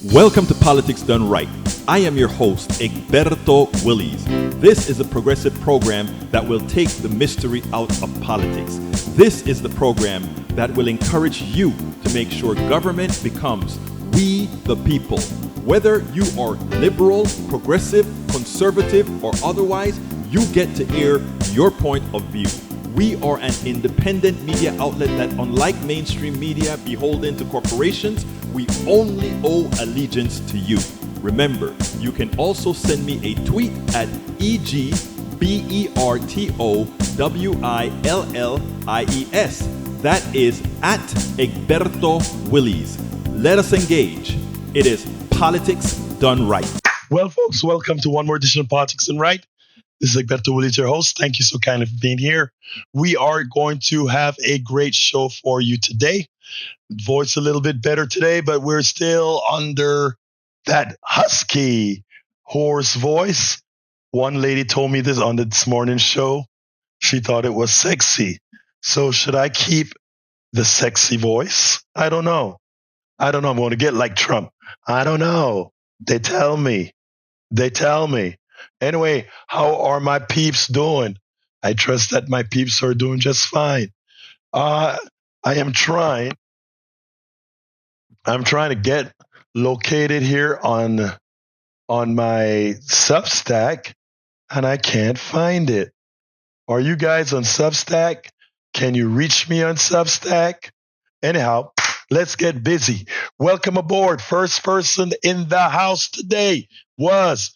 Welcome to Politics Done Right. I am your host, Egberto Willies. This is a progressive program that will take the mystery out of politics. This is the program that will encourage you to make sure government becomes we the people. Whether you are liberal, progressive, conservative, or otherwise, you get to air your point of view. We are an independent media outlet that, unlike mainstream media beholden to corporations, we only owe allegiance to you. Remember, you can also send me a tweet at EGBERTOWILLIES. That is at Egberto Willies. Let us engage. It is Politics Done Right. Well, folks, welcome to one more edition of Politics Done Right. This is Egberto Willies, your host. Thank you so kindly for being here. We are going to have a great show for you today. Voice a little bit better today, but we're still under that husky, hoarse voice. One lady told me this on this morning's show. She thought it was sexy. So should I keep the sexy voice? I don't know. I'm going to get like Trump. I don't know. They tell me. Anyway, how are my peeps doing? I trust that my peeps are doing just fine. I am trying. I'm trying to get located here on my Substack, and I can't find it. Are you guys on Substack? Can you reach me on Substack? Anyhow, let's get busy. Welcome aboard. First person in the house today was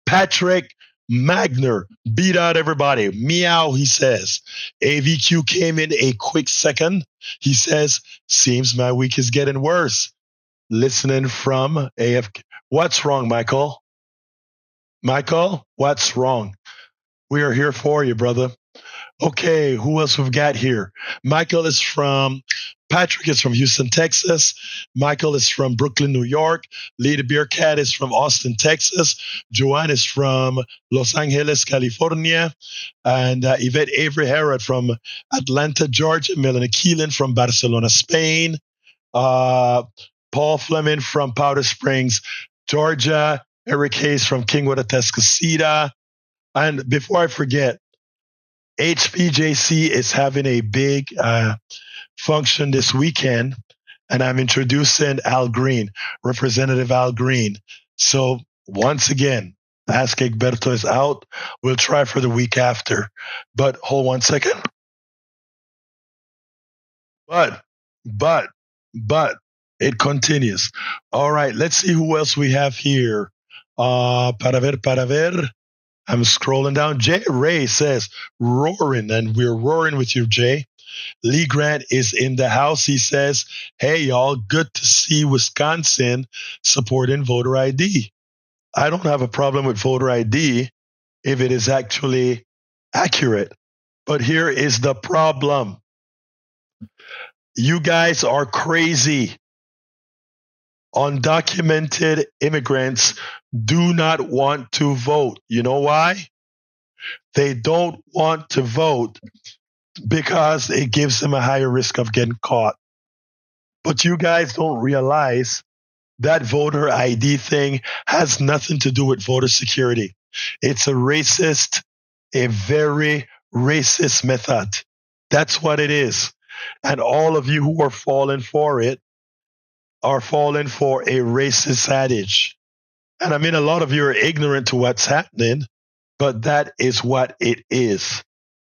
Patrick Magner. Beat out everybody. Meow, he says. AVQ came in a quick second. He says, seems my week is getting worse. Listening from AFK. What's wrong, Michael? Michael, what's wrong? We are here for you, brother. Okay, who else we've got here? Patrick is from Houston, Texas. Michael is from Brooklyn, New York. Lady Bearcat is from Austin, Texas. Joanne is from Los Angeles, California. And Yvette Avery Herod from Atlanta, Georgia. Melanie Keelan from Barcelona, Spain. Paul Fleming from Powder Springs, Georgia. Eric Hayes from Kingwood, Atascocita. And before I forget, HPJC is having a big function this weekend, and I'm introducing Al Green, Representative Al Green. So once again, Ask Egberto is out. We'll try for the week after. But hold 1 second. But it continues. All right, let's see who else we have here. Para ver. I'm scrolling down. Jay Ray says, roaring, and we're roaring with you, Jay. Lee Grant is in the house. He says, hey, y'all, good to see Wisconsin supporting voter ID. I don't have a problem with voter ID if it is actually accurate. But here is the problem. You guys are crazy. Undocumented immigrants do not want to vote. You know why? They don't want to vote because it gives them a higher risk of getting caught. But you guys don't realize that voter ID thing has nothing to do with voter security. It's a very racist method. That's what it is. And all of you who are falling for it are falling for a racist adage. And I mean, a lot of you are ignorant to what's happening, but that is what it is.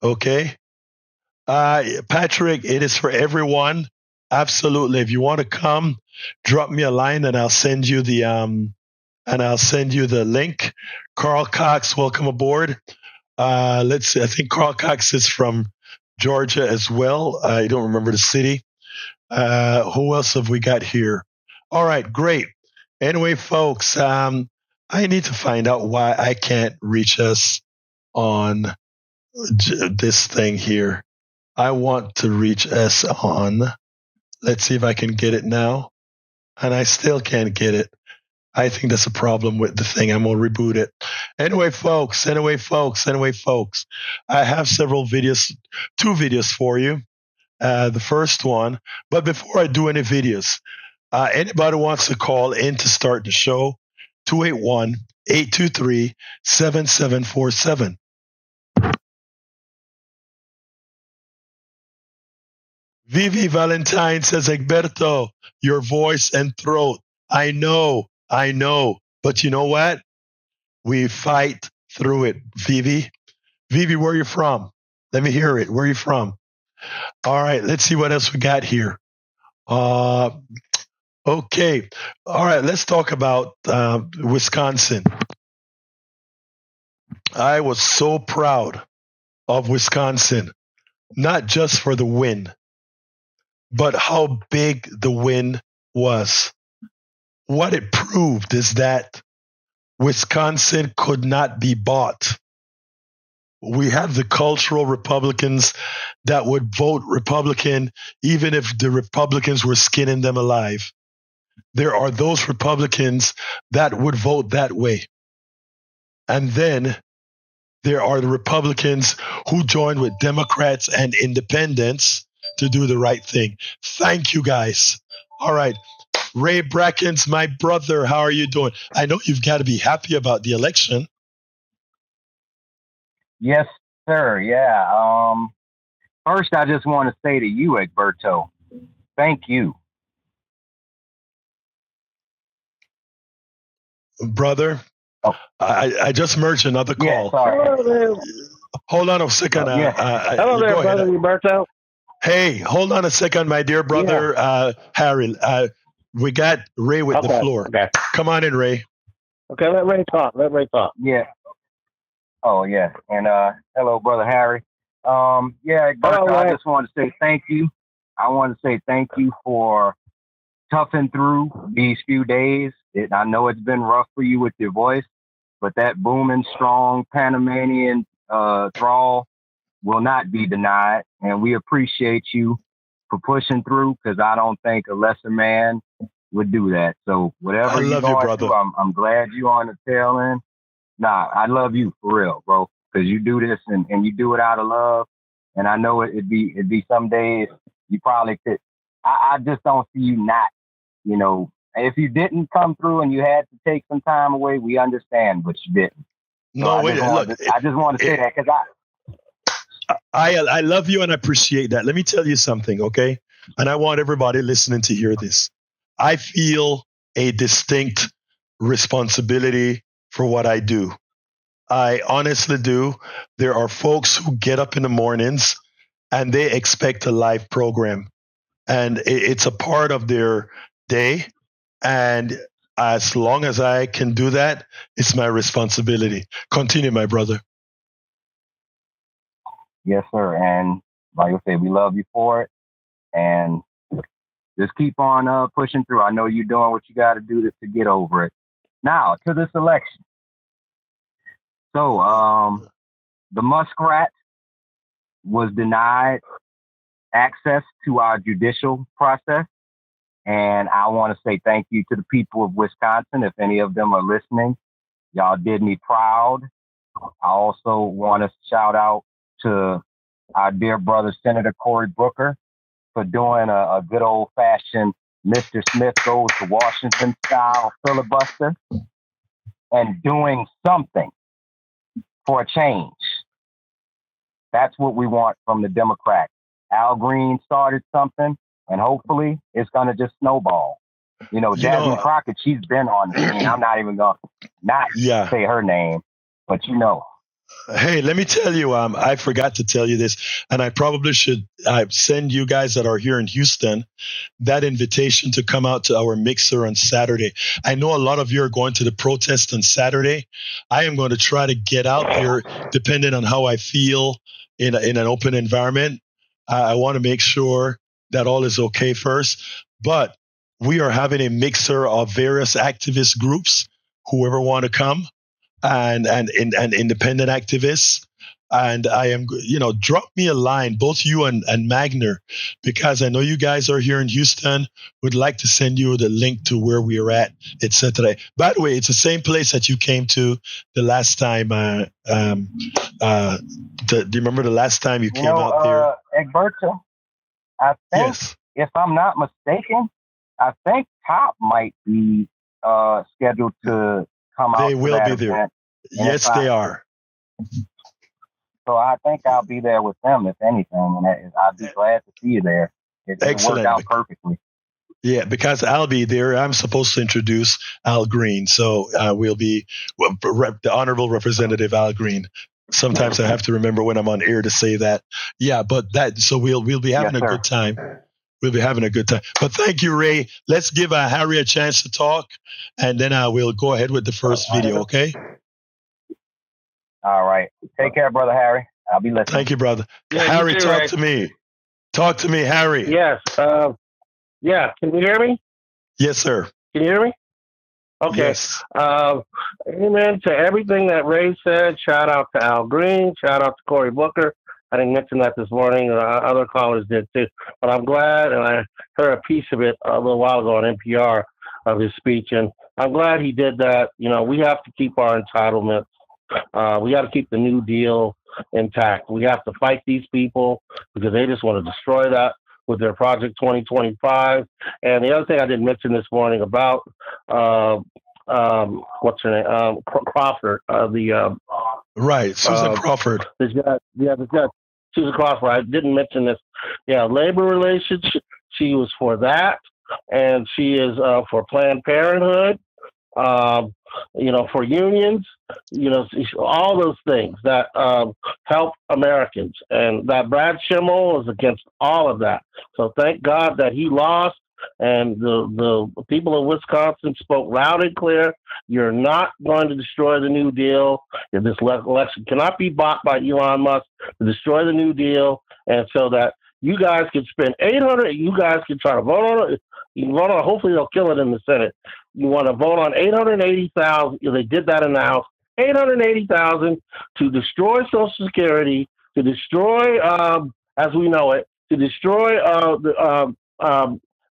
Okay? Patrick, it is for everyone. Absolutely. If you want to come, drop me a line and I'll send you the link. Carl Cox, welcome aboard. Let's see. I think Carl Cox is from Georgia as well. I don't remember the city. Who else have we got here? All right, great. Anyway, folks, I need to find out why I can't reach us on this thing here. I want to reach us on. Let's see if I can get it now. And I still can't get it. I think that's a problem with the thing. I'm going to reboot it. Anyway, folks. I have several videos, 2 videos for you. The first one. But before I do any videos, Anybody wants to call in to start the show, 281-823-7747. Vivi Valentine says, Egberto, your voice and throat. I know. But you know what? We fight through it, Vivi. Vivi, where are you from? Let me hear it. Where are you from? All right, let's see what else we got here. Okay. All right, let's talk about Wisconsin. I was so proud of Wisconsin, not just for the win, but how big the win was. What it proved is that Wisconsin could not be bought. We have the cultural Republicans that would vote Republican even if the Republicans were skinning them alive. There are those Republicans that would vote that way. And then there are the Republicans who join with Democrats and independents to do the right thing. Thank you, guys. All right. Ray Brackens, my brother, how are you doing? I know you've got to be happy about the election. Yes, sir. Yeah. First, I just want to say to you, Egberto, thank you. Brother, Oh. I just merged another call. Yeah, sorry. Hello there. Hold on a second. Hello there, brother Egberto. Hey, hold on a second, my dear brother Harry. We got Ray with the floor. Okay. Come on in, Ray. Okay, let Ray talk. Yeah. Oh, yeah. And hello, brother Harry. Yeah, Egberto, I just want to say thank you. I want to say thank you for toughing through these few days. I know it's been rough for you with your voice, but that booming, strong Panamanian drawl will not be denied. And we appreciate you for pushing through, because I don't think a lesser man would do that. So whatever you're going through, I'm glad you're on the tail end. Nah, I love you for real, bro, because you do this and you do it out of love. And I know it'd be some days you probably could. I just don't see you not, if you didn't come through and you had to take some time away, we understand, but you didn't. No, wait, look. I just want to say that because I love you and I appreciate that. Let me tell you something, okay? And I want everybody listening to hear this. I feel a distinct responsibility for what I do. I honestly do. There are folks who get up in the mornings and they expect a live program, and it's a part of their day. And as long as I can do that, it's my responsibility. Continue, my brother. Yes, sir. And like I said, we love you for it. And just keep on pushing through. I know you're doing what you got to do to get over it. Now, to this election. So, the Muskrat was denied access to our judicial process. And I want to say thank you to the people of Wisconsin. If any of them are listening, y'all did me proud. I also want to shout out to our dear brother, Senator Cory Booker, for doing a good old-fashioned Mr. Smith goes to Washington style filibuster and doing something for a change. That's what we want from the Democrats. Al Green started something, and hopefully it's going to just snowball. Jasmine Crockett, she's been on the scene. I'm not even going to say her name, but Hey, let me tell you, I forgot to tell you this, and I probably should send you guys that are here in Houston that invitation to come out to our mixer on Saturday. I know a lot of you are going to the protest on Saturday. I am going to try to get out there, depending on how I feel in an open environment. I want to make sure that all is okay first. But we are having a mixer of various activist groups, whoever want to come, and independent activists. And I am, drop me a line, both you and Magner, because I know you guys are here in Houston. Would like to send you the link to where we are at, etc. By the way, it's the same place that you came to the last time. Do you remember the last time you came out there? Egberto, I think, if I'm not mistaken, I think Top might be scheduled to come out. They will be there. Yes, they are. So I think I'll be there with them, if anything, and I'd be glad to see you there. It worked out perfectly. Yeah, because I'll be there. I'm supposed to introduce Al Green, so we'll be the Honorable Representative Al Green. Sometimes I have to remember when I'm on air to say that. Yeah, but so we'll be having a good time. We'll be having a good time. But thank you, Ray. Let's give Harry a chance to talk, and then we'll go ahead with the first video, okay? All right. Take care, Brother Harry. I'll be listening. Thank you, brother. Yeah, Harry, talk to me. Talk to me, Harry. Yes. Yeah. Can you hear me? Yes, sir. Can you hear me? Okay. Yes. Amen to everything that Ray said. Shout out to Al Green. Shout out to Cory Booker. I didn't mention that this morning. Other callers did too. But I'm glad, and I heard a piece of it a little while ago on NPR of his speech, and I'm glad he did that. You know, we have to keep our entitlements. We got to keep the New Deal intact. We have to fight these people because they just want to destroy that with their Project 2025. And the other thing I didn't mention this morning about what's her name? Crawford. Right, Susan Crawford. This guy, Susan Crawford. I didn't mention this. Yeah, labor relations. She was for that, and she is for Planned Parenthood. For unions, all those things that help Americans. And that Brad Schimmel is against all of that. So thank God that he lost. And the people of Wisconsin spoke loud and clear. You're not going to destroy the New Deal. This election cannot be bought by Elon Musk to destroy the New Deal. And so that you guys can spend $800. You guys can try to vote on it. You can vote on it. Hopefully they'll kill it in the Senate. You want to vote on $880,000. They did that in the House. $880,000 to destroy Social Security, to destroy, as we know it, to destroy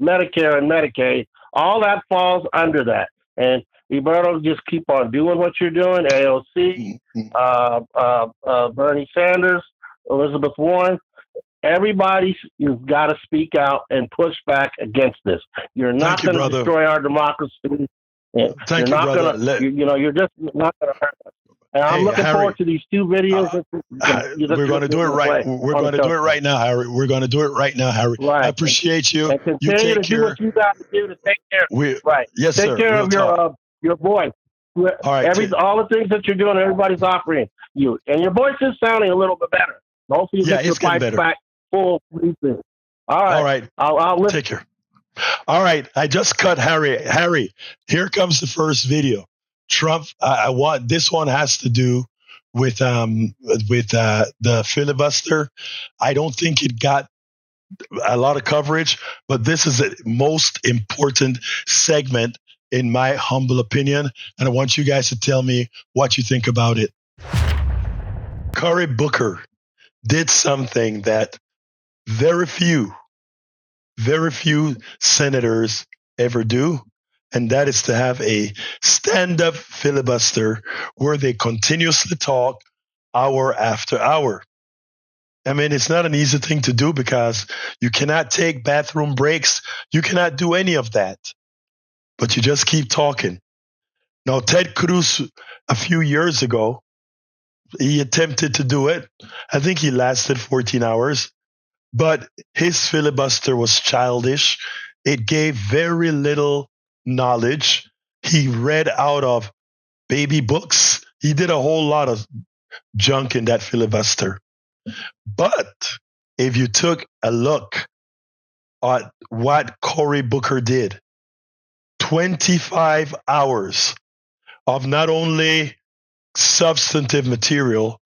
Medicare and Medicaid. All that falls under that. And Egberto, just keep on doing what you're doing. AOC, Bernie Sanders, Elizabeth Warren. Everybody, you've got to speak out and push back against this. You're not going to destroy our democracy. Thank you, brother. You're just not going to hurt us. And I'm looking forward to these two videos. We're going to do it right. We're going to do it right now, Harry. We're going to do it right now, Harry. Right. I appreciate you. And continue you take to care. Do what you got to do to take care. Yes, take sir. care of your voice. All right. All the things that you're doing, everybody's offering you, and your voice is sounding a little bit better. Hopefully, you get your pipe back full. All right. I'll listen. Take care. All right. I just cut Harry. Harry, here comes the first video. Trump. This one has to do with the filibuster. I don't think it got a lot of coverage, but this is the most important segment in my humble opinion, and I want you guys to tell me what you think about it. Cory Booker did something that very few senators ever do, and that is to have a stand-up filibuster where they continuously talk hour after hour. I mean, it's not an easy thing to do because you cannot take bathroom breaks. You cannot do any of that, but you just keep talking. Now, Ted Cruz, a few years ago, he attempted to do it. I think he lasted 14 hours. But his filibuster was childish. It gave very little knowledge. He read out of baby books. He did a whole lot of junk in that filibuster. But if you took a look at what Cory Booker did, 25 hours of not only substantive material,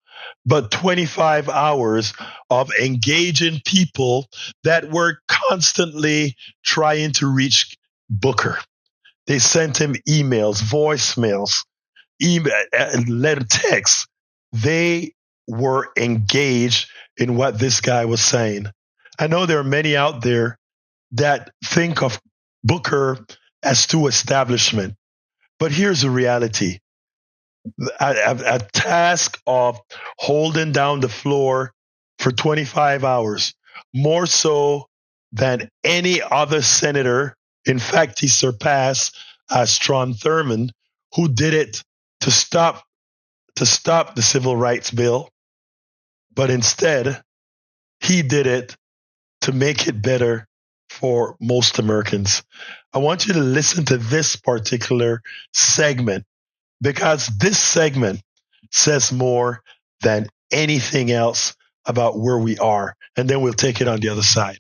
but 25 hours of engaging people that were constantly trying to reach Booker. They sent him emails, voicemails, letter texts. They were engaged in what this guy was saying. I know there are many out there that think of Booker as too establishment, but here's the reality. A task of holding down the floor for 25 hours, more so than any other senator In fact, he surpassed Strom Thurmond, who did it to stop the Civil Rights Bill, but instead he did it to make it better for most Americans. I want you to listen to this particular segment, because this segment says more than anything else about where we are. And then we'll take it on the other side.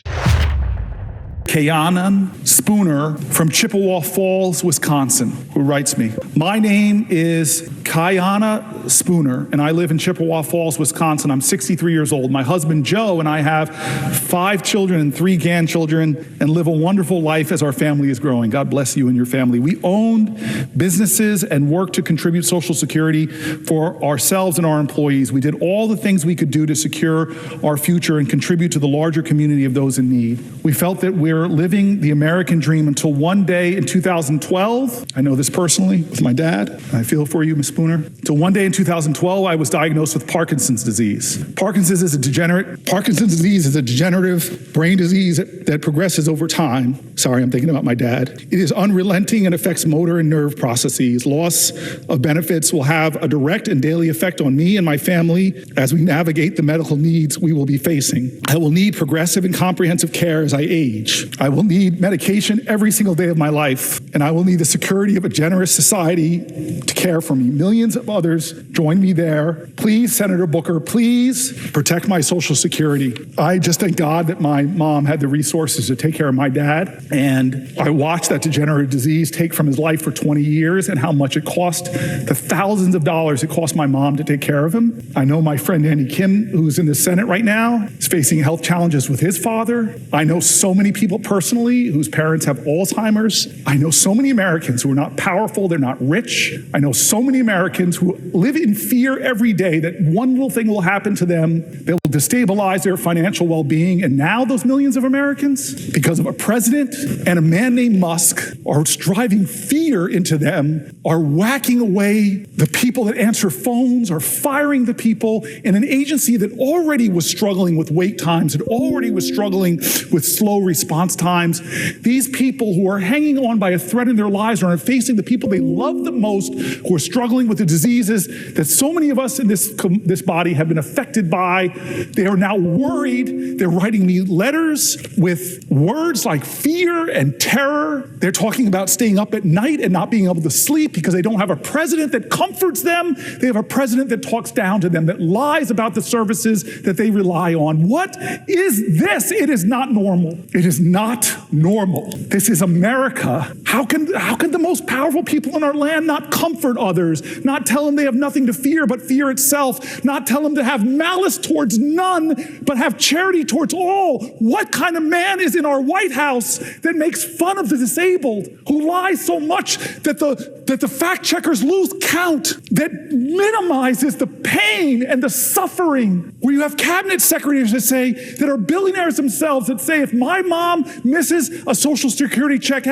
Kayanan Spooner from Chippewa Falls, Wisconsin, who writes me. My name is Kayana Spooner, and I live in Chippewa Falls, Wisconsin. I'm 63 years old. My husband, Joe, and I have 5 children and 3 grandchildren and live a wonderful life as our family is growing. God bless you and your family. We owned businesses and worked to contribute Social Security for ourselves and our employees. We did all the things we could do to secure our future and contribute to the larger community of those in need. We felt that we're living the American dream until one day in 2012, I know this personally with my dad, and I feel for you, Ms. Spooner. Until one day in 2012, I was diagnosed with Parkinson's disease. Parkinson's disease is a degenerative brain disease that progresses over time. Sorry, I'm thinking about my dad. It is unrelenting and affects motor and nerve processes. Loss of benefits will have a direct and daily effect on me and my family as we navigate the medical needs we will be facing. I will need progressive and comprehensive care as I age. I will need medication every single day of my life, and I will need the security of a generous society to care for me. Millions of others join me there. Please, Senator Booker, please protect my Social Security. I just thank God that my mom had the resources to take care of my dad, and I watched that degenerative disease take from his life for 20 years and how much it cost, the thousands of dollars it cost my mom to take care of him. I know my friend Andy Kim, who's in the Senate right now, is facing health challenges with his father. I know so many people personally whose parents have Alzheimer's. I know so many Americans who are not powerful, they're not rich. I know so many Americans who live in fear every day that one little thing will happen to them that will destabilize their financial well-being. And now those millions of Americans, because of a president and a man named Musk, are driving fear into them, are whacking away the people that answer phones, are firing the people in an agency that already was struggling with wait times, that already was struggling with slow response times. These people who are hanging on by a thread in their lives are facing the people they love the most, who are struggling with the diseases that so many of us in this body have been affected by. They are now worried. They're writing me letters with words like fear and terror. They're talking about staying up at night and not being able to sleep because they don't have a president that comforts them. They have a president that talks down to them, that lies about the services that they rely on. What is this? It is not normal. It is not normal. This is America. How can the most powerful people in our land not comfort others, not tell them they have nothing to fear but fear itself, not tell them to have malice towards none but have charity towards all? What kind of man is in our White House that makes fun of the disabled, who lies so much that the fact checkers lose count, that minimizes the pain and the suffering, where you have cabinet secretaries that are billionaires themselves that say, if my mom misses a Social Security check,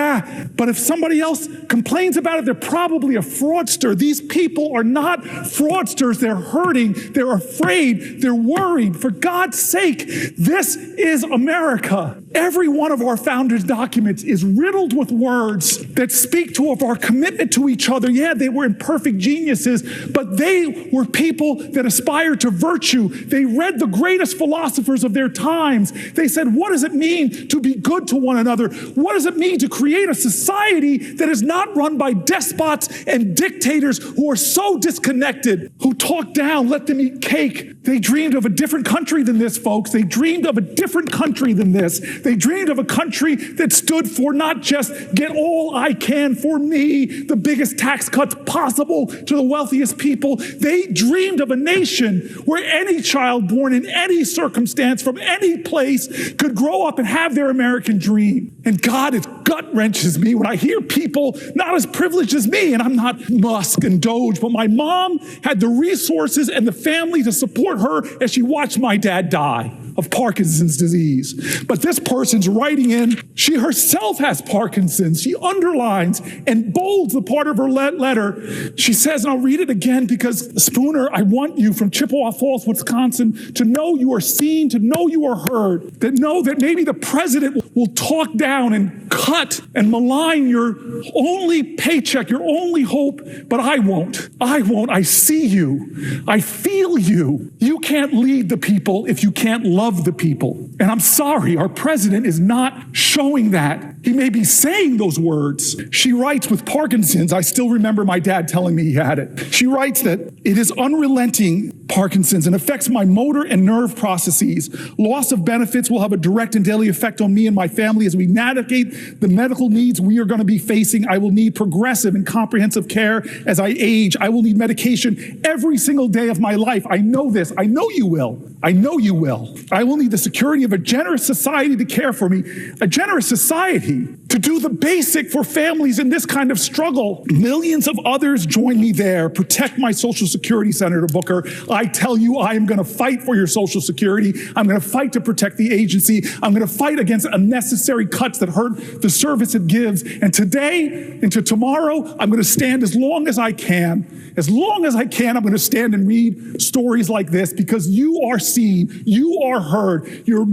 but if somebody else complains about it, they're probably a fraudster. These people are not fraudsters. They're hurting. They're afraid. They're worried. For God's sake, this is America. Every one of our founders' documents is riddled with words that speak to of our commitment to each other. Yeah, they were imperfect geniuses, but they were people that aspired to virtue. They read the greatest philosophers of their times. They said, what does it mean to be good to one another? What does it mean to create a society that is not run by despots and dictators who are so disconnected, who talk down, let them eat cake? They dreamed of a different country than this, folks. They dreamed of a different country than this. They dreamed of a country that stood for not just get all I can for me, the biggest tax cuts possible to the wealthiest people. They dreamed of a nation where any child born in any circumstance from any place could grow up and have their American dream. And God, it gut wrenches me when I hear people not as privileged as me, and I'm not Musk and Doge, but my mom had the resources and the family to support her as she watched my dad die of Parkinson's disease. But this person's writing in, she herself has Parkinson's. She underlines and bolds the part of her letter. She says, and I'll read it again because, Spooner, I want you from Chippewa Falls, Wisconsin, to know you are seen, to know you are heard, that know that maybe the president will talk down and cut and malign your only paycheck, your only hope, but I won't. I won't. I see you. I feel you. You can't lead the people if you can't love the people. And I'm sorry, our president is not showing that. He may be saying those words. She writes with Parkinson's. I still remember my dad telling me he had it. She writes that it is unrelenting Parkinson's and affects my motor and nerve processes. Loss of benefits will have a direct and daily effect on me and my family as we navigate the medical needs we are going to be facing. I will need progressive and comprehensive care as I age. I will need medication every single day of my life. I know this. I know you will. I know you will. I will need the security of a generous society to care for me, a generous society to do the basic for families in this kind of struggle. Millions of others join me there. Protect my Social Security, Senator Booker. I tell you, I am going to fight for your Social Security. I'm going to fight to protect the agency. I'm going to fight against unnecessary cuts that hurt the service it gives. And today into tomorrow, I'm going to stand as long as I can. As long as I can, I'm going to stand and read stories like this because you are seen, you are heard. Your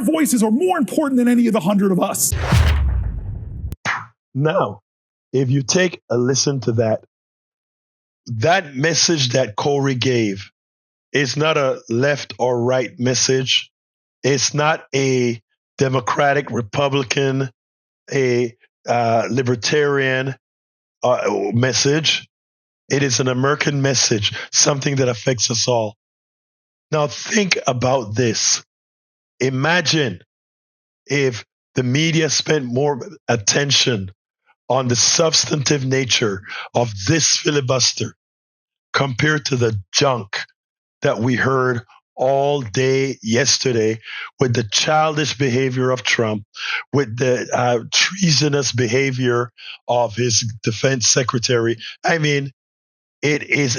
voices are more important than any of the 100 of us. Now, if you take a listen to that message that Cory gave is not a left or right message. It's not a Democratic, Republican, a libertarian message. It is an American message, something that affects us all. Now think about this. Imagine if the media spent more attention on the substantive nature of this filibuster compared to the junk that we heard all day yesterday with the childish behavior of Trump, with the treasonous behavior of his defense secretary. I mean, it is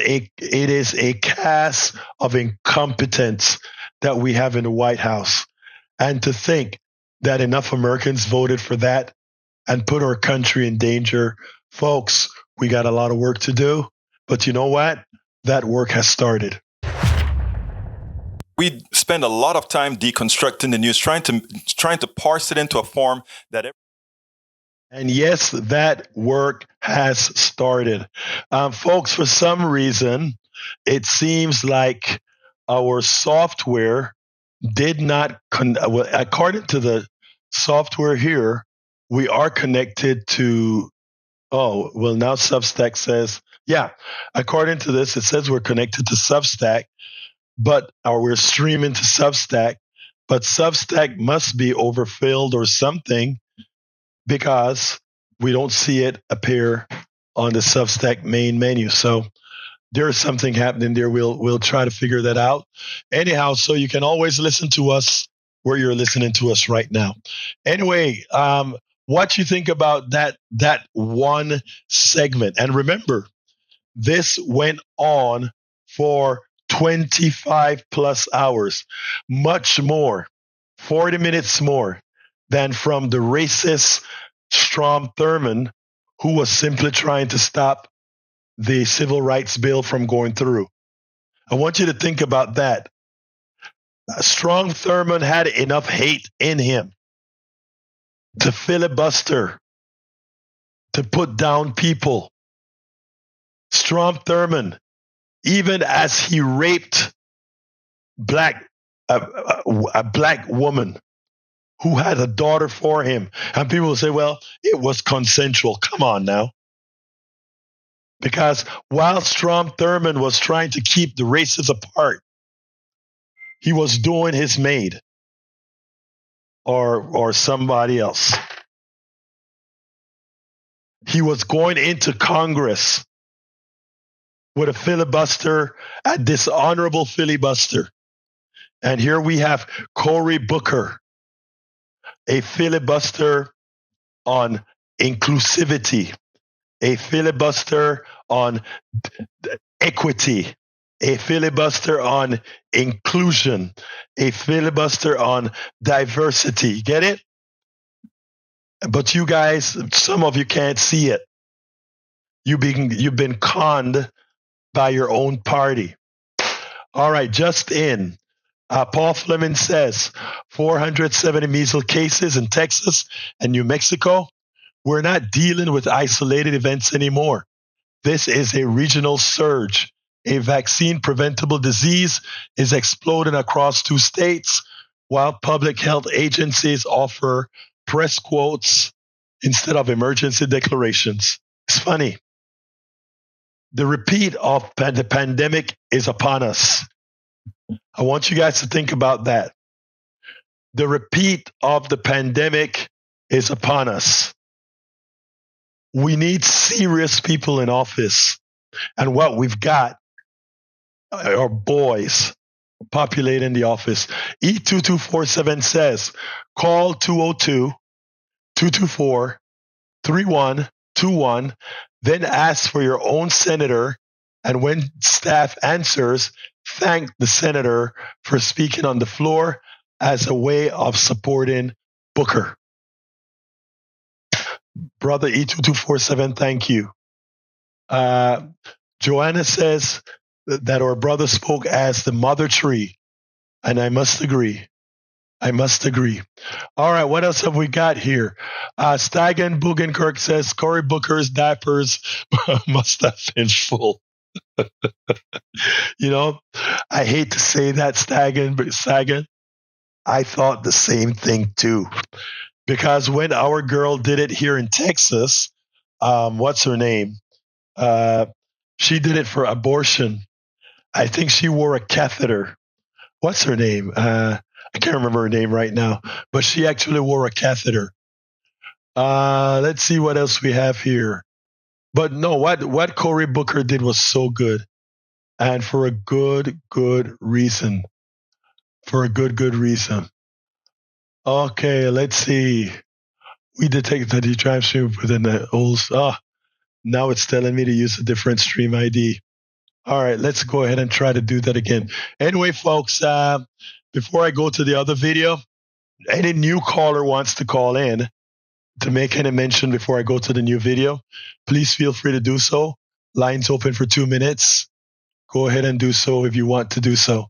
a cast of incompetence that we have in the White House. And to think that enough Americans voted for that and put our country in danger, folks, we got a lot of work to do. But you know what? That work has started. We spend a lot of time deconstructing the news, trying to parse it into a form that. And yes, that work has started. Folks, for some reason, it seems like our software did not, according to the software here, we are connected to, now Substack says, according to this, it says we're connected to Substack, or we're streaming to Substack, but Substack must be overfilled or something because we don't see it appear on the Substack main menu. So there's something happening there. We'll try to figure that out. Anyhow, so you can always listen to us where you're listening to us right now. Anyway, what you think about that one segment? And remember, this went on for 25 plus hours, much more, 40 minutes more than from the racist Strom Thurmond, who was simply trying to stop the civil rights bill from going through. I want you to think about that. Strom Thurmond had enough hate in him to filibuster, to put down people. Strom Thurmond, even as he raped a black woman who had a daughter for him. And people will say, well, it was consensual. Come on now. Because while Strom Thurmond was trying to keep the races apart, he was doing his maid or somebody else. He was going into Congress with a filibuster, a dishonorable filibuster. And here we have Cory Booker, a filibuster on inclusivity, a filibuster on equity, a filibuster on inclusion, a filibuster on diversity. Get it? But you guys, some of you can't see it. You've been conned by your own party. All right, just in. Paul Fleming says 470 measles cases in Texas and New Mexico. We're not dealing with isolated events anymore. This is a regional surge. A vaccine-preventable disease is exploding across 2 states, while public health agencies offer press quotes instead of emergency declarations. It's funny. The repeat of the pandemic is upon us. I want you guys to think about that. The repeat of the pandemic is upon us. We need serious people in office. And what we've got are boys populating the office. E2247 says, call 202-224-3121, then ask for your own senator. And when staff answers, thank the senator for speaking on the floor as a way of supporting Booker. Brother E2247, thank you. Joanna says that our brother spoke as the mother tree, and I must agree. All right, what else have we got here? Stagan Bugenkirk says Cory Booker's diapers must have been full. You know, I hate to say that, Stagan, but Stagan, I thought the same thing too. Because when our girl did it here in Texas, what's her name? She did it for abortion. I think she wore a catheter. What's her name? I can't remember her name right now, but she actually wore a catheter. Let's see what else we have here. But no, what Cory Booker did was so good, and for a good reason. Okay, let's see. We detected that he drives stream within the old. Now it's telling me to use a different stream ID. All right, let's go ahead and try to do that again. Anyway, folks, before I go to the other video, any new caller wants to call in to make any mention before I go to the new video, please feel free to do so. Lines open for 2 minutes. Go ahead and do so if you want to do so.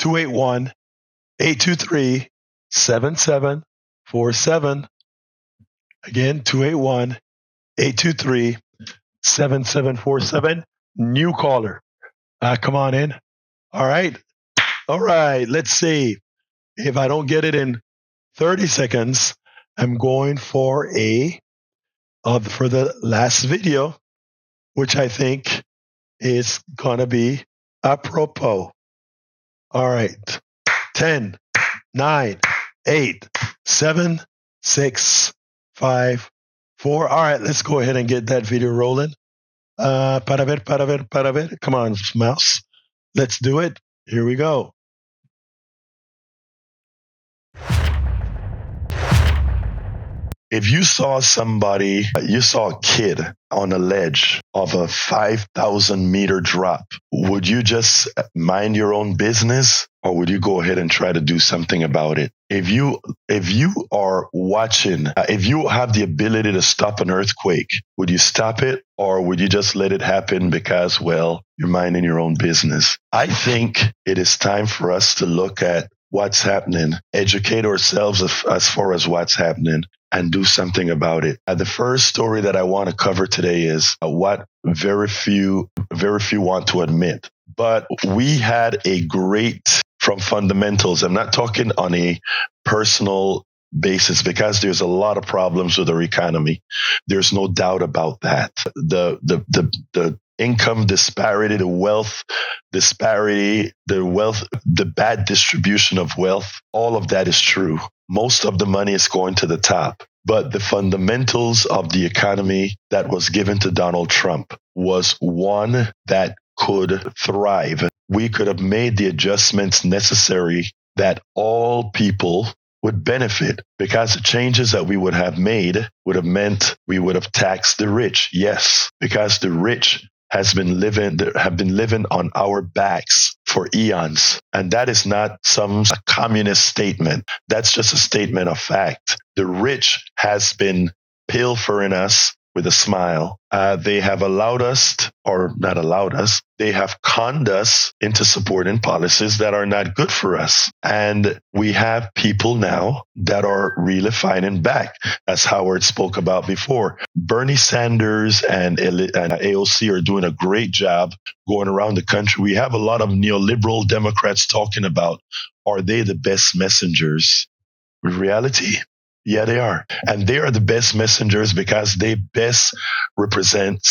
281-823-7747. Again, 281-823-7747. New caller. Come on in. All right. Let's see. If I don't get it in 30 seconds, I'm going for the last video, which I think is going to be apropos. All right. 10, 9, 8, 7, 6, 5, 4. All right, let's go ahead and get that video rolling. Para ver. Come on, mouse. Let's do it. Here we go. If you saw a kid on a ledge of a 5,000 meter drop, would you just mind your own business, or would you go ahead and try to do something about it? If you are watching, if you have the ability to stop an earthquake, would you stop it, or would you just let it happen because, well, you're minding your own business? I think it is time for us to look at what's happening, educate ourselves as far as what's happening, and do something about it. The first story that I want to cover today is what very few want to admit. But we had a great, from fundamentals, I'm not talking on a personal basis, because there's a lot of problems with our economy. There's no doubt about that. The income disparity, the wealth disparity, the bad distribution of wealth, all of that is true. Most of the money is going to the top. But the fundamentals of the economy that was given to Donald Trump was one that could thrive. We could have made the adjustments necessary that all people would benefit, because the changes that we would have made would have meant we would have taxed the rich. Yes, because the rich have been living on our backs for eons. And that is not a communist statement. That's just a statement of fact. The rich has been pilfering us with a smile. They have allowed us, or not allowed us, they have conned us into supporting policies that are not good for us. And we have people now that are really fighting back, as Howard spoke about before. Bernie Sanders and AOC are doing a great job going around the country. We have a lot of neoliberal Democrats talking about, are they the best messengers? In reality, yeah, they are. And they are the best messengers because they best represent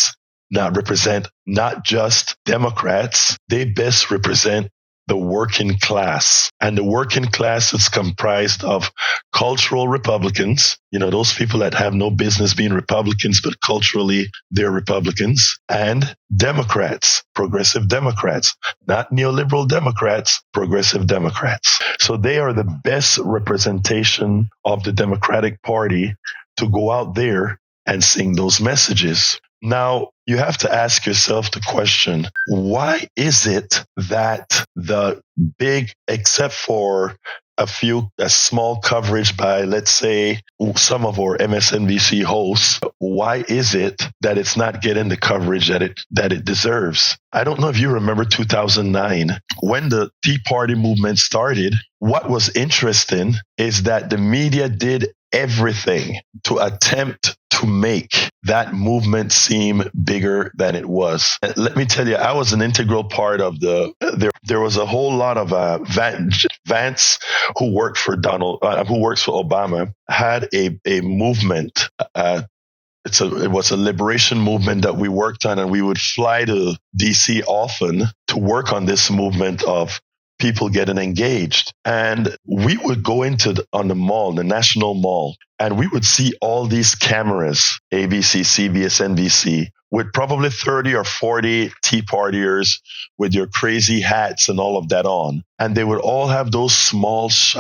not just Democrats, they best represent the working class. And the working class is comprised of cultural Republicans, those people that have no business being Republicans, but culturally they're Republicans, and Democrats, progressive Democrats, not neoliberal Democrats, progressive Democrats. So they are the best representation of the Democratic Party to go out there and sing those messages. Now, you have to ask yourself the question, why is it that the big, except for a small coverage by, let's say, some of our MSNBC hosts, why is it that it's not getting the coverage that it deserves? I don't know if you remember 2009, when the Tea Party movement started. What was interesting is that the media did everything to attempt to make that movement seem bigger than it was. And let me tell you, I was an integral part of there was a whole lot of Vance, who works for Obama, had a movement. It was a liberation movement that we worked on, and we would fly to DC often to work on this movement of people getting engaged. And we would go on the mall, the National Mall, and we would see all these cameras, ABC, CBS, NBC, with probably 30 or 40 Tea Partiers with your crazy hats and all of that on. And they would all have those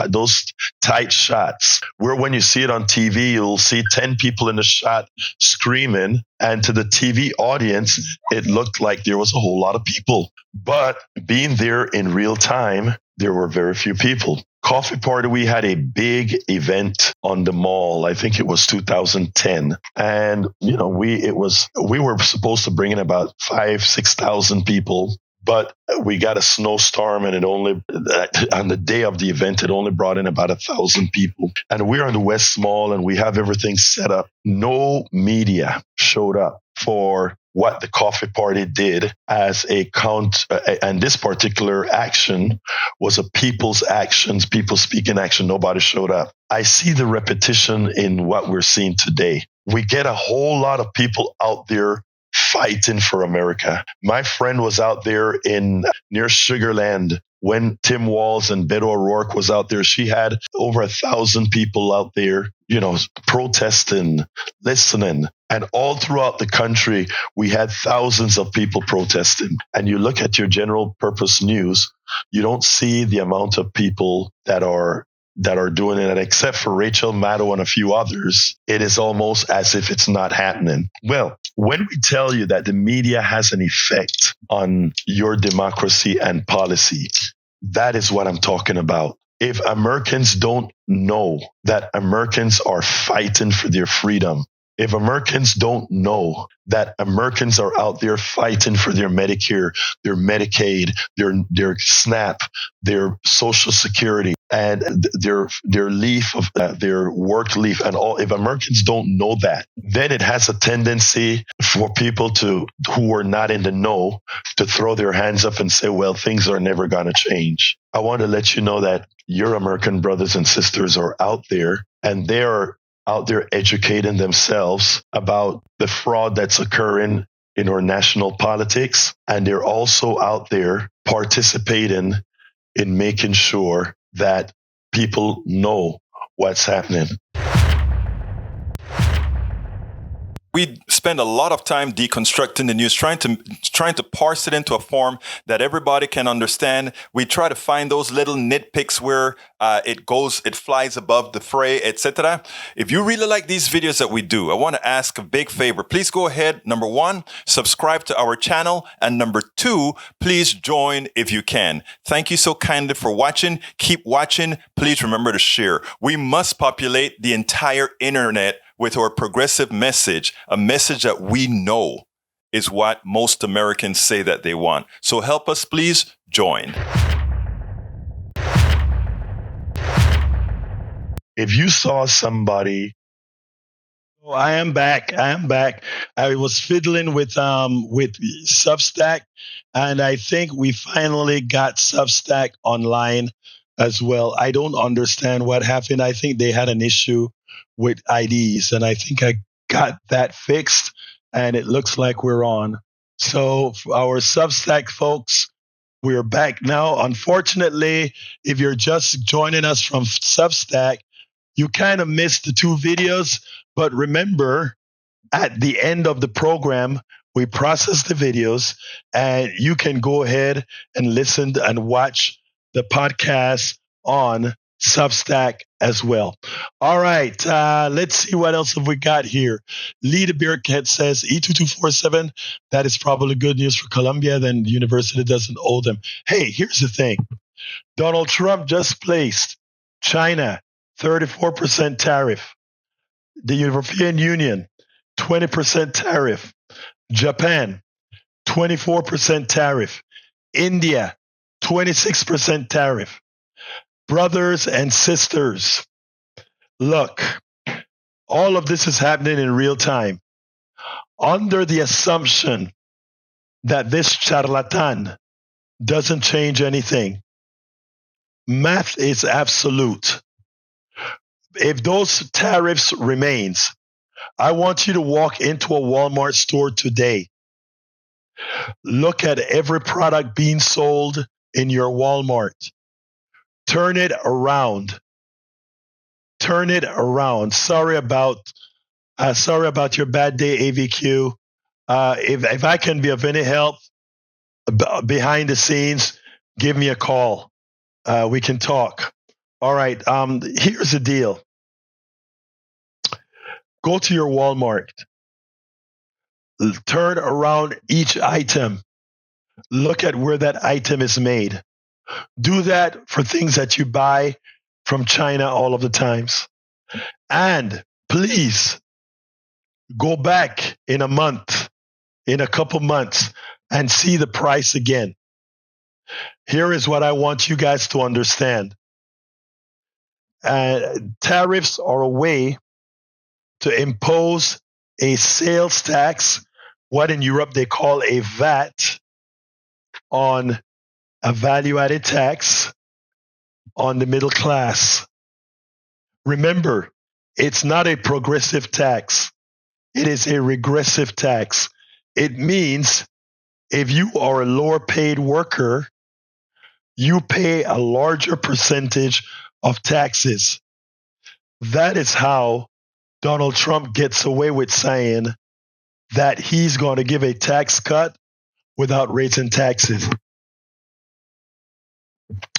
those tight shots where when you see it on TV, you'll see 10 people in the shot screaming. And to the TV audience, it looked like there was a whole lot of people. But being there in real time, there were very few people. Coffee Party, we had a big event on the mall. I think it was 2010. And, we were supposed to bring in about 6,000 people. But we got a snowstorm, and on the day of the event, it only brought in about 1,000 people. And we're on the West Mall, and we have everything set up. No media showed up for what the Coffee Party did as a count. And this particular action was a people's speaking action. Nobody showed up. I see the repetition in what we're seeing today. We get a whole lot of people out there fighting for America. My friend was out there near Sugarland when Tim Walz and Beto O'Rourke was out there. She had over 1,000 people out there, protesting, listening. And all throughout the country, we had thousands of people protesting. And you look at your general purpose news, you don't see the amount of people that are doing it. And except for Rachel Maddow and a few others, it is almost as if it's not happening. Well, when we tell you that the media has an effect on your democracy and policy, that is what I'm talking about. If Americans don't know that Americans are fighting for their freedom, if Americans don't know that Americans are out there fighting for their Medicare, their Medicaid, their SNAP, their Social Security, and their leave of their work leave, and all, if Americans don't know that, then it has a tendency for people who are not in the know to throw their hands up and say, well, things are never going to change. I want to let you know that your American brothers and sisters are out there, and they are out there educating themselves about the fraud that's occurring in our national politics. And they're also out there participating in making sure that people know what's happening. We spend a lot of time deconstructing the news, trying to parse it into a form that everybody can understand. We try to find those little nitpicks where it flies above the fray, etc. If you really like these videos that we do, I want to ask a big favor. Please go ahead. Number 1, subscribe to our channel. And number 2, please join if you can. Thank you so kindly for watching. Keep watching. Please remember to share. We must populate the entire internet with our progressive message, a message that we know is what most Americans say that they want. So help us, please join. If you saw somebody, I am back. I was fiddling with Substack, and I think we finally got Substack online as well. I don't understand what happened. I think they had an issue with IDs, and I think I got that fixed, and it looks like we're on. So for our Substack folks, we're back now. Unfortunately, if you're just joining us from Substack, you kind of missed the two videos. But remember, at the end of the program, we process the videos, and you can go ahead and listen and watch the podcast on Substack as well. All right, let's see what else have we got here. Lee the Bearcat says E2247, that is probably good news for Colombia, then the university doesn't owe them. Hey, here's the thing. Donald Trump just placed China 34% tariff. The European Union, 20% tariff. Japan, 24% tariff. India, 26% tariff. Brothers and sisters, look, all of this is happening in real time. Under the assumption that this charlatan doesn't change anything, math is absolute. If those tariffs remains, I want you to walk into a Walmart store today. Look at every product being sold in your Walmart. Turn it around. Turn it around. Sorry about your bad day, AVQ. If I can be of any help behind the scenes, give me a call. We can talk. All right. Here's the deal. Go to your Walmart. Turn around each item. Look at where that item is made. Do that for things that you buy from China all of the times. And please go back in a month, in a couple months, and see the price again. Here is what I want you guys to understand. Tariffs are a way to impose a sales tax, what in Europe they call a VAT, on a value-added tax on the middle class. Remember, it's not a progressive tax. It is a regressive tax. It means if you are a lower paid worker, you pay a larger percentage of taxes. That is how Donald Trump gets away with saying that he's going to give a tax cut without raising taxes.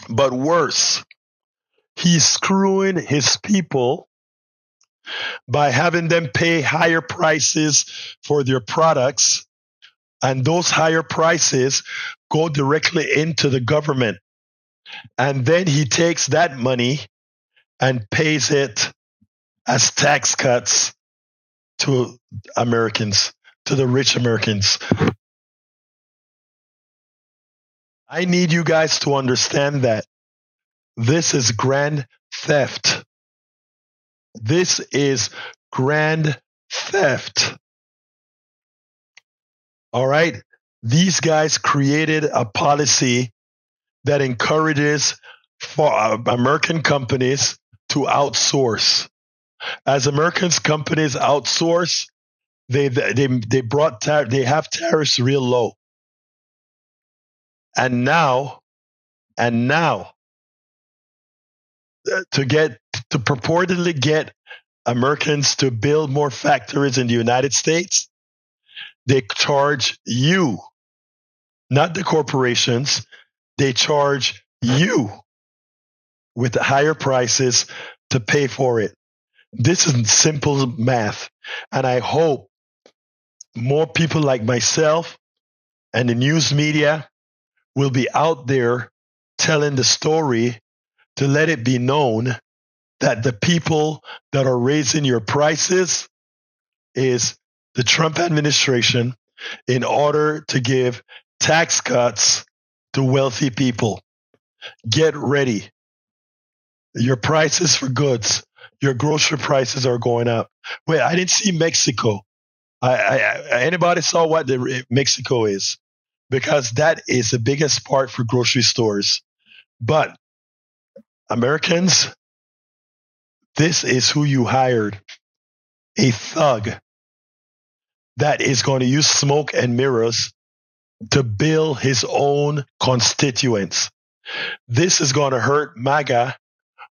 But worse, he's screwing his people by having them pay higher prices for their products, and those higher prices go directly into the government. And then he takes that money and pays it as tax cuts to Americans, to the rich Americans. I need you guys to understand that this is grand theft. This is grand theft. All right? These guys created a policy that encourages for American companies to outsource. As American companies outsource, they have tariffs real low. And now, to purportedly get Americans to build more factories in the United States, they charge you, not the corporations. They charge you with the higher prices to pay for it. This is simple math. And I hope more people like myself and the news media will be out there telling the story to let it be known that the people that are raising your prices is the Trump administration in order to give tax cuts to wealthy people. Get ready. Your prices for goods, your grocery prices are going up. Wait, I didn't see Mexico. Anybody saw what Mexico is? Because that is the biggest part for grocery stores. But Americans, this is who you hired. A thug that is going to use smoke and mirrors to build his own constituents. This is going to hurt MAGA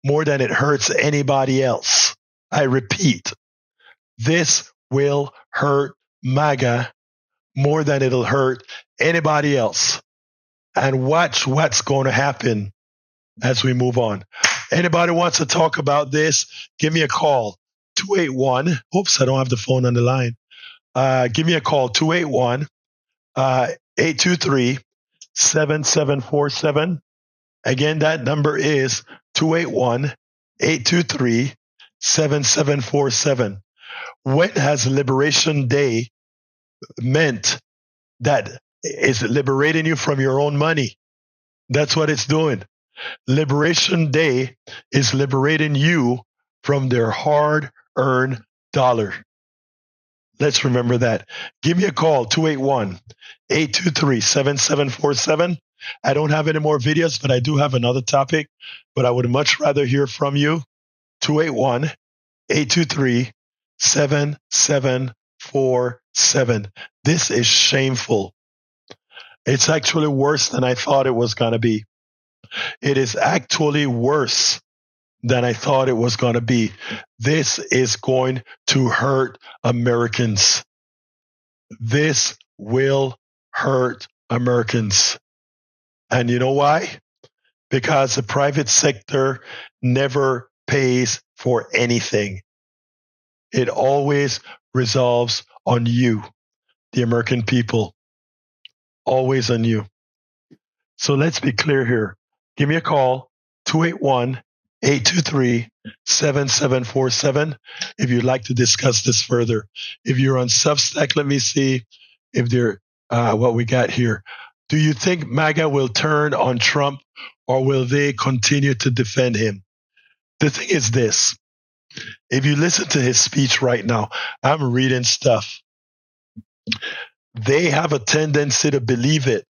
more than it hurts anybody else. I repeat, this will hurt MAGA more than it'll hurt anybody else. And watch what's going to happen as we move on. Anybody wants to talk about this, give me a call. 281. Oops, I don't have the phone on the line. Give me a call, 281-823-7747. Again, that number is 281-823-7747. When has Liberation Day meant that it's liberating you from your own money? That's what it's doing. Liberation Day is liberating you from their hard-earned dollar. Let's remember that. Give me a call, 281-823-7747. I don't have any more videos, but I do have another topic, but I would much rather hear from you. 281-823-7747. This is shameful. It's actually worse than I thought it was going to be. It is actually worse than I thought it was going to be. This is going to hurt Americans. This will hurt Americans. And you know why? Because the private sector never pays for anything. It always resolves on you, the American people. Always on you. So let's be clear here. Give me a call, 281-823-7747, if you'd like to discuss this further. If you're on Substack, let me see if they're what we got here. Do you think MAGA will turn on Trump, or will they continue to defend him? The thing is this. If you listen to his speech right now, I'm reading stuff. They have a tendency to believe it.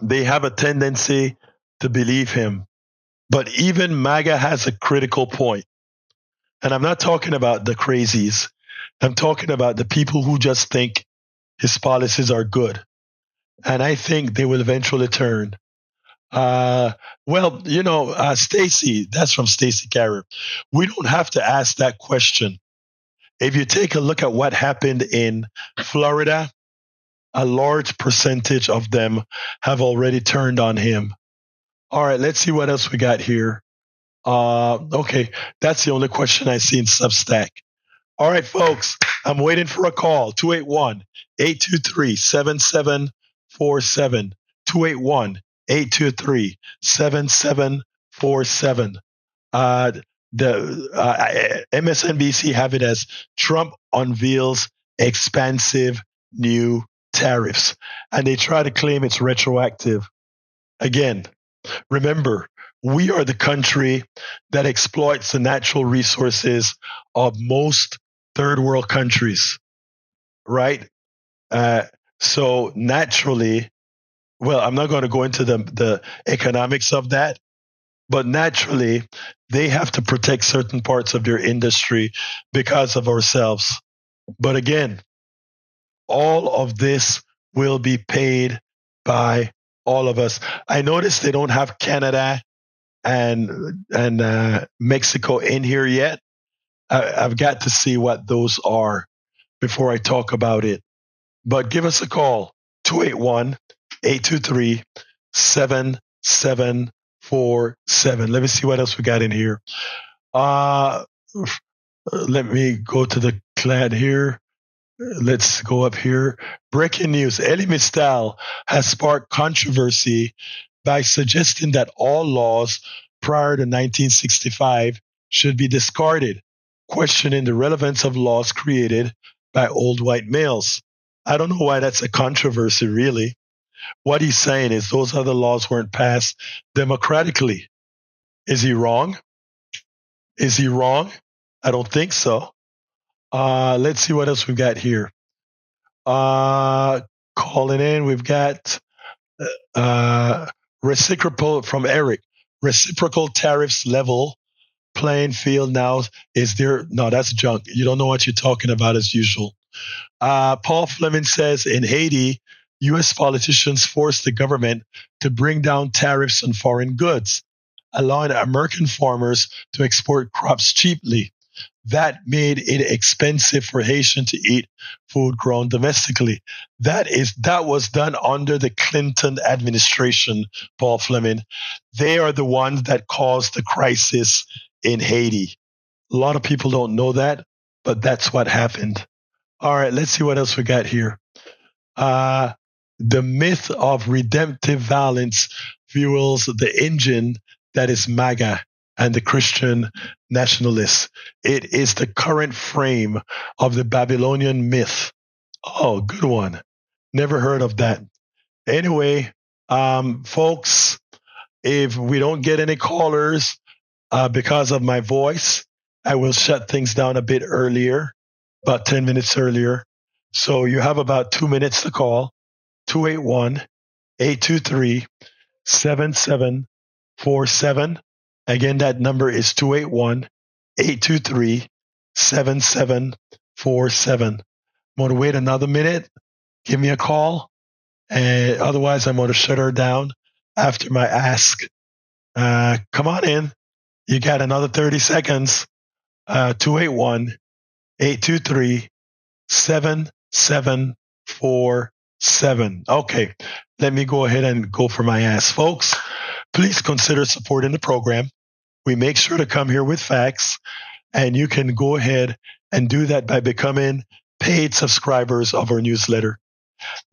They have a tendency to believe him. But even MAGA has a critical point. And I'm not talking about the crazies. I'm talking about the people who just think his policies are good. And I think they will eventually turn. Stacy, that's from Stacy Carrier. We don't have to ask that question. If you take a look at what happened in Florida, a large percentage of them have already turned on him. All right, let's see what else we got here. Okay, that's the only question I see in Substack. All right, folks, I'm waiting for a call. 281-823-7747. 281-823-7747. MSNBC have it as Trump unveils expansive new tariffs, and they try to claim it's retroactive. Again, remember, we are the country that exploits the natural resources of most third world countries, right? So naturally, well, I'm not going to go into the economics of that, but naturally, they have to protect certain parts of their industry because of ourselves. But again, all of this will be paid by all of us. I noticed they don't have Canada and Mexico in here yet. I've got to see what those are before I talk about it. But give us a call, 281-823-7747. Let me see what else we got in here. Let me go to the clan here. Let's go up here. Breaking news. Elie Mystal has sparked controversy by suggesting that all laws prior to 1965 should be discarded. questioning the relevance of laws created by old white males. I don't know why that's a controversy, really. What he's saying is those other laws weren't passed democratically. Is he wrong? Is he wrong? I don't think so. Let's see what else we've got here. Calling in, we've got reciprocal from Eric. Reciprocal tariffs level playing field now. Is there? No, that's junk. You don't know what you're talking about as usual. Paul Fleming says in Haiti, U.S. politicians forced the government to bring down tariffs on foreign goods, allowing American farmers to export crops cheaply. That made it expensive for Haitians to eat food grown domestically. That was done under the Clinton administration, Paul Fleming. They are the ones that caused the crisis in Haiti. A lot of people don't know that, but that's what happened. All right, let's see what else we got here. The myth of redemptive violence fuels the engine that is MAGA and the Christian nationalists. It is the current frame of the Babylonian myth. Oh, good one. Never heard of that. Anyway, folks, if we don't get any callers because of my voice, I will shut things down a bit earlier, about 10 minutes earlier. So you have about 2 minutes to call. 281-823-7747. Again, that number is 281-823-7747. Want to wait another minute? Give me a call. And otherwise, I'm going to shut her down after my ask. Come on in. You got another 30 seconds. 281-823-7747. Okay, let me go ahead and go for my ask. Folks, please consider supporting the program. We make sure to come here with facts, and you can go ahead and do that by becoming paid subscribers of our newsletter.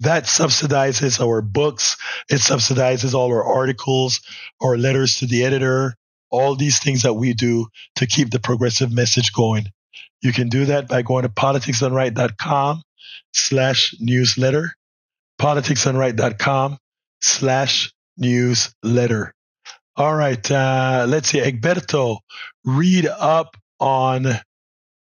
That subsidizes our books. It subsidizes all our articles, our letters to the editor, all these things that we do to keep the progressive message going. You can do that by going to politicsdoneright.com/newsletter, politicsdoneright.com/newsletter. All right, let's see. Egberto, read up on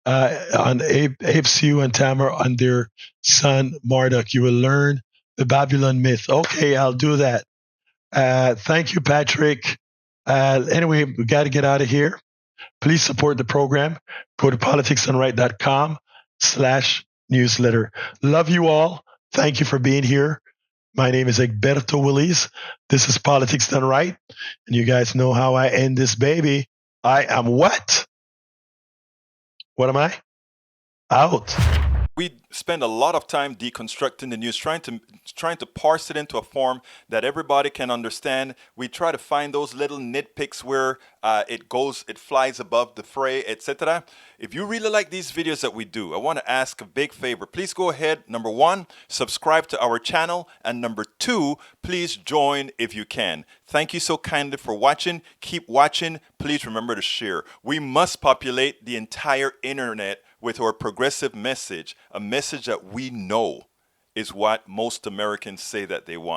Abe Siu and Tamar and their son Marduk. You will learn the Babylon myth. Okay, I'll do that. Thank you, Patrick. Anyway, we got to get out of here. Please support the program. Go to politicsdoneright.com/newsletter. Love you all. Thank you for being here. My name is Egberto Willies. This is Politics Done Right. And you guys know how I end this baby. I am what? What am I? Out. We spend a lot of time deconstructing the news, trying to parse it into a form that everybody can understand. We try to find those little nitpicks where it flies above the fray, etc. If you really like these videos that we do, I want to ask a big favor. Please go ahead. Number 1, subscribe to our channel, and number 2, please join if you can. Thank you so kindly for watching. Keep watching. Please remember to share. We must populate the entire internet with our progressive message, a message that we know is what most Americans say that they want.